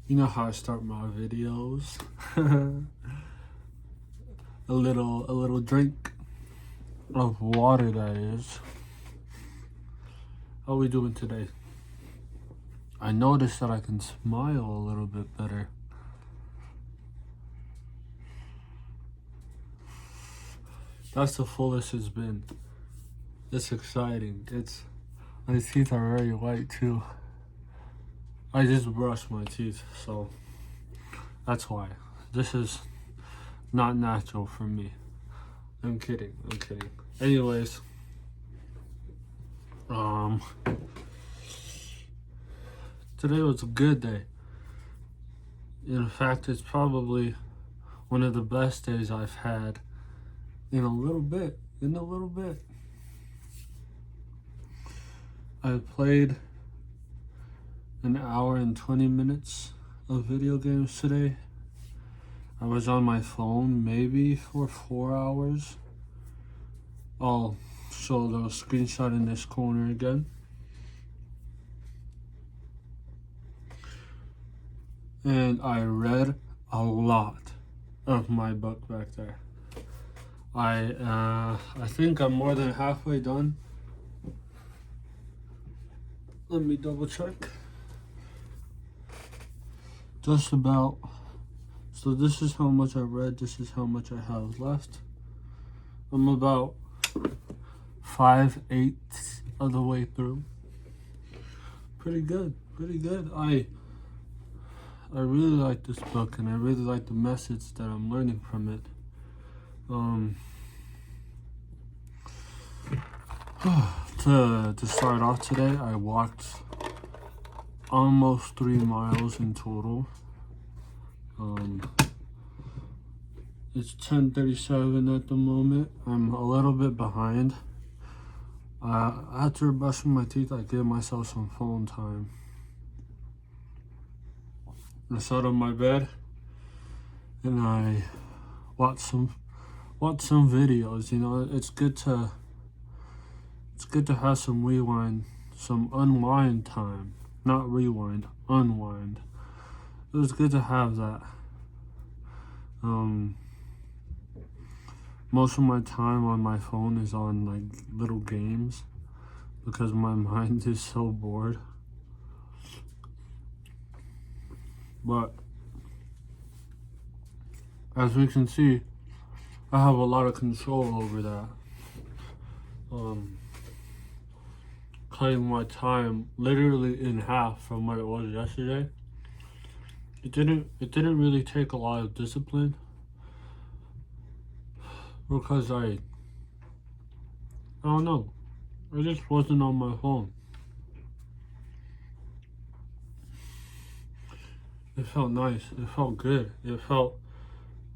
You know how I start my videos. a little drink of water, that is. How we doing today? I noticed that I can smile a little bit better. That's the fullest it's been. It's exciting. My teeth are very white too. I just brushed my teeth, so that's why. This is not natural for me. I'm kidding. Anyways, today was a good day. In fact, it's probably one of the best days I've had in a little bit. I played an hour and 20 minutes of video games today. I was on my phone maybe for 4 hours. I'll show the screenshot in this corner again. And I read a lot of my book back there. I think I'm more than halfway done. Let me double check. Just about. So this is how much I read. This is how much I have left. I'm about 5/8 of the way through. Pretty good. I really like this book, and I really like the message that I'm learning from it. To start off today, I walked almost 3 miles in total. It's 10:37 at the moment. I'm a little bit behind. After brushing my teeth, I gave myself some phone time. I sat on my bed and I watched some videos. You know, it's good to have some unwind time. Not rewind, unwind. It was good to have that. Most of my time on my phone is on like little games because my mind is so bored. But as we can see, I have a lot of control over that. Cutting my time literally in half from what it was yesterday. It didn't really take a lot of discipline because I don't know. I just wasn't on my phone. It felt nice. It felt good. It felt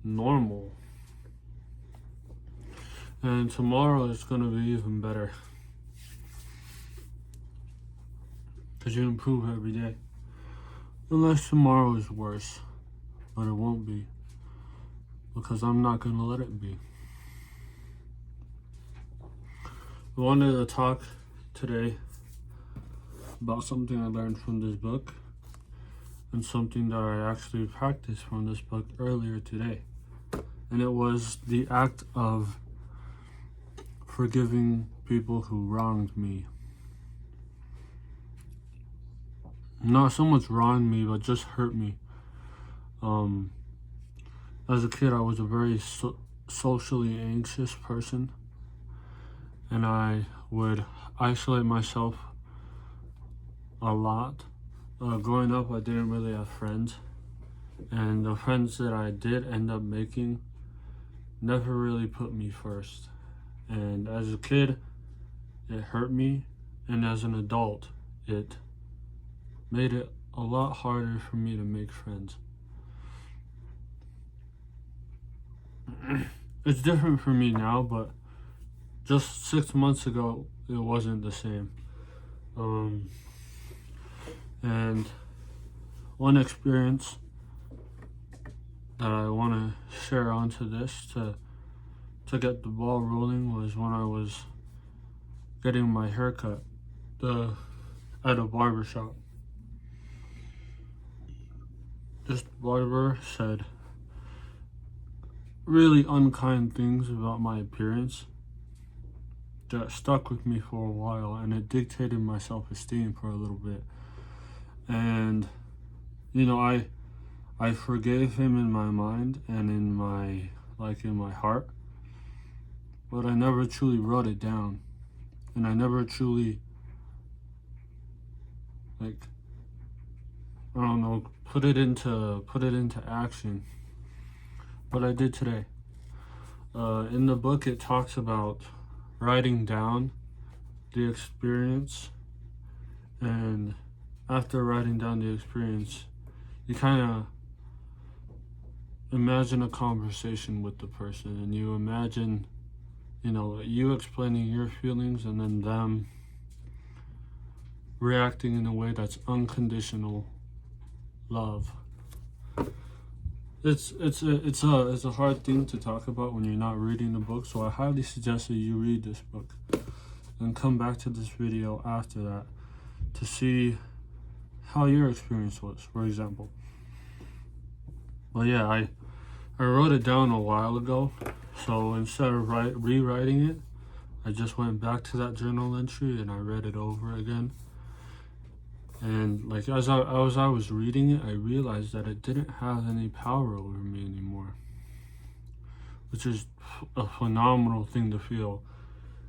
normal. And tomorrow is gonna be even better. Because you improve every day. Unless tomorrow is worse. But it won't be. Because I'm not gonna let it be. I wanted to talk today about something I learned from this book and something that I actually practiced from this book earlier today. And it was the act of forgiving people who wronged me. Not so much wronged me, but just hurt me. As a kid, I was a very socially anxious person. And I would isolate myself a lot. Growing up, I didn't really have friends. And the friends that I did end up making never really put me first. And as a kid, it hurt me. And as an adult, it made it a lot harder for me to make friends. It's different for me now, but just 6 months ago, it wasn't the same. And one experience that I want to share onto this to get the ball rolling was when I was getting my haircut at a barbershop. this barber said really unkind things about my appearance that stuck with me for a while, and it dictated my self-esteem for a little bit. And I forgave him in my mind and in my heart, but I never truly wrote it down, and I never truly put it into action. But I did today. In the book, it talks about writing down the experience, and after writing down the experience, you kind of imagine a conversation with the person, and you imagine, you explaining your feelings and then them reacting in a way that's unconditional love. It's a hard thing to talk about when you're not reading the book, so I highly suggest that you read this book and come back to this video after that to see how your experience was, for example. But yeah, I wrote it down a while ago, so instead of rewriting it, I just went back to that journal entry and I read it over again. And as I was reading it, I realized that it didn't have any power over me anymore, which is a phenomenal thing to feel.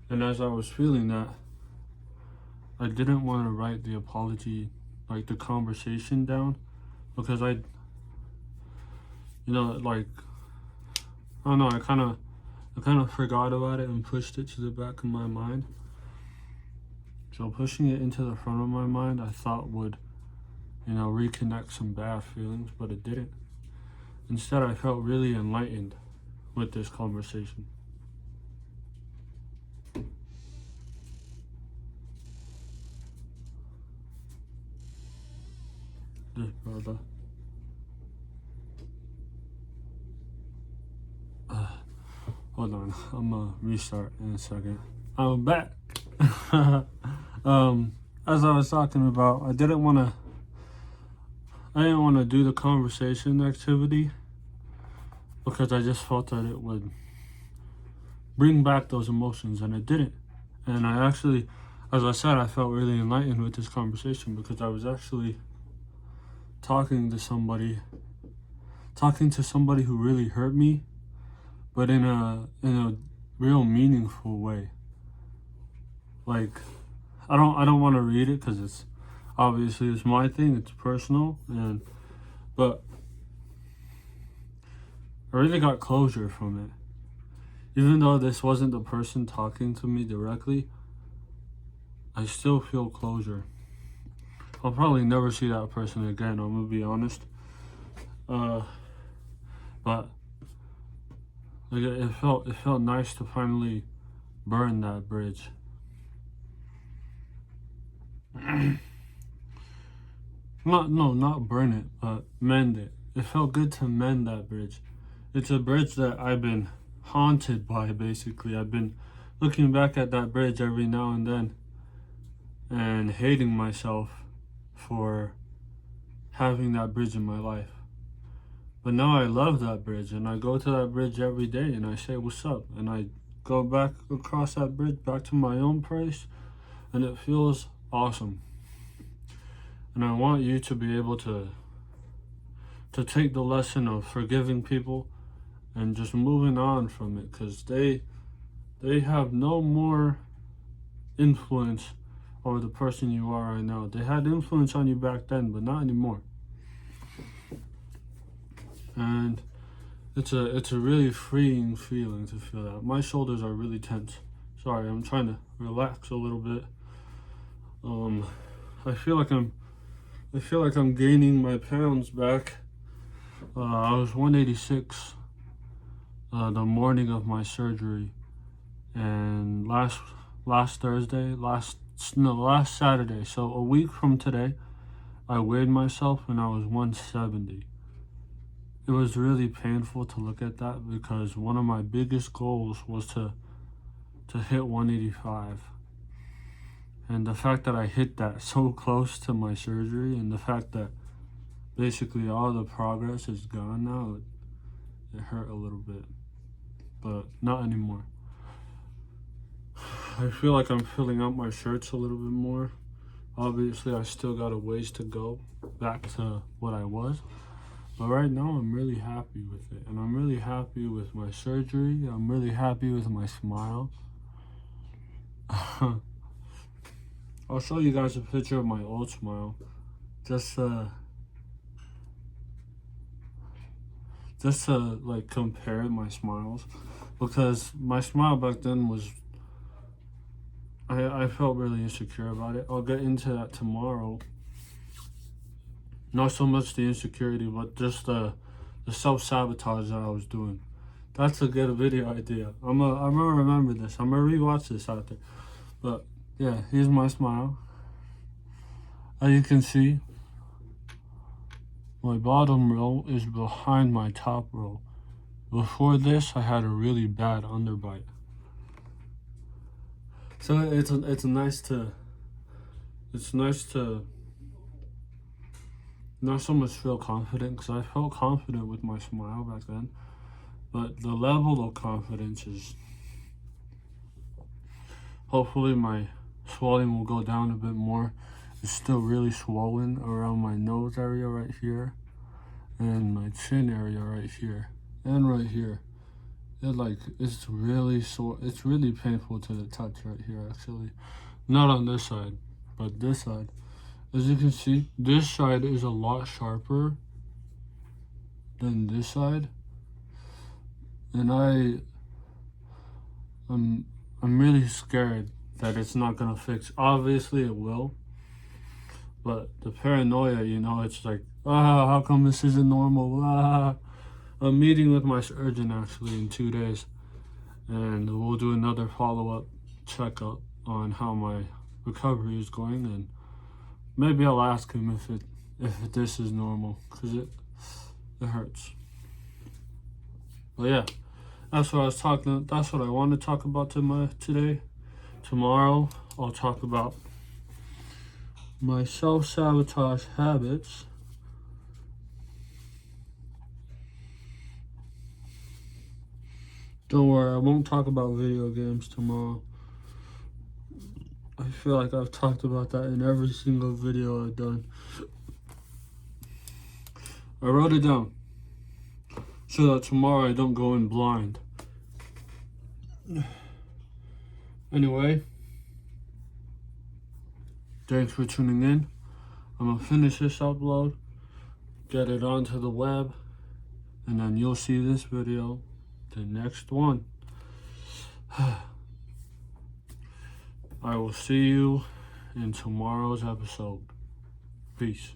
And as I was feeling that, I didn't want to write the apology, the conversation down, because I kind of forgot about it and pushed it to the back of my mind. So pushing it into the front of my mind, I thought would, reconnect some bad feelings, but it didn't. Instead, I felt really enlightened with this conversation. This brother. Hold on, I'm gonna restart in a second. I'm back. As I was talking about, I didn't want to do the conversation activity because I just felt that it would bring back those emotions, and it didn't. And I actually, as I said, I felt really enlightened with this conversation because I was actually talking to somebody who really hurt me, but in a real meaningful way. I don't want to read it because it's my thing, it's personal, but I really got closure from it. Even though this wasn't the person talking to me directly, I still feel closure. I'll probably never see that person again, I'm gonna be honest. But it felt nice to finally burn that bridge. Not burn it, but mend it. It felt good to mend that bridge. It's a bridge that I've been haunted by, basically. I've been looking back at that bridge every now and then and hating myself for having that bridge in my life. But now I love that bridge, and I go to that bridge every day and I say, what's up? And I go back across that bridge back to my own place, and it feels awesome. And I want you to be able to take the lesson of forgiving people and just moving on from it, because they have no more influence over the person you are right now. They had influence on you back then, but not anymore. And it's a really freeing feeling to feel that. My shoulders are really tense. Sorry, I'm trying to relax a little bit. I feel like I'm gaining my pounds back. I was 186 the morning of my surgery, and last Saturday, so a week from today, I weighed myself and I was 170. It was really painful to look at that because one of my biggest goals was to hit 185. And the fact that I hit that so close to my surgery, and the fact that basically all the progress is gone now. It hurt a little bit, but not anymore. I feel like I'm filling out my shirts a little bit more. Obviously, I still got a ways to go back to what I was. But right now, I'm really happy with it. And I'm really happy with my surgery. I'm really happy with my smile. I'll show you guys a picture of my old smile. Just to like compare my smiles. Because my smile back then was... I felt really insecure about it. I'll get into that tomorrow. Not so much the insecurity, but just the self-sabotage that I was doing. That's a good video idea. I'm gonna remember this. I'm gonna rewatch this after. But yeah, here's my smile. As you can see, my bottom row is behind my top row. Before this, I had a really bad underbite. So it's nice to not so much feel confident, because I felt confident with my smile back then, but the level of confidence is... Hopefully my swelling will go down a bit more. It's still really swollen around my nose area right here, and my chin area right here, and right here. It's really sore. It's really painful to the touch right here, actually. Not on this side, but this side. As you can see, this side is a lot sharper than this side. And I'm really scared that it's not gonna fix. Obviously it will. But the paranoia, you know, it's like, how come this isn't normal? I'm meeting with my surgeon actually in 2 days, and we'll do another follow-up checkup on how my recovery is going, and maybe I'll ask him if this is normal, because it hurts. But yeah, that's what I want to talk about today. Tomorrow I'll talk about my self-sabotage habits. Don't worry, I won't talk about video games tomorrow. I feel like I've talked about that in every single video I've done. I wrote it down so that tomorrow I don't go in blind. Anyway, thanks for tuning in. I'm gonna finish this upload, get it onto the web, and then you'll see this video, the next one. I will see you in tomorrow's episode. Peace.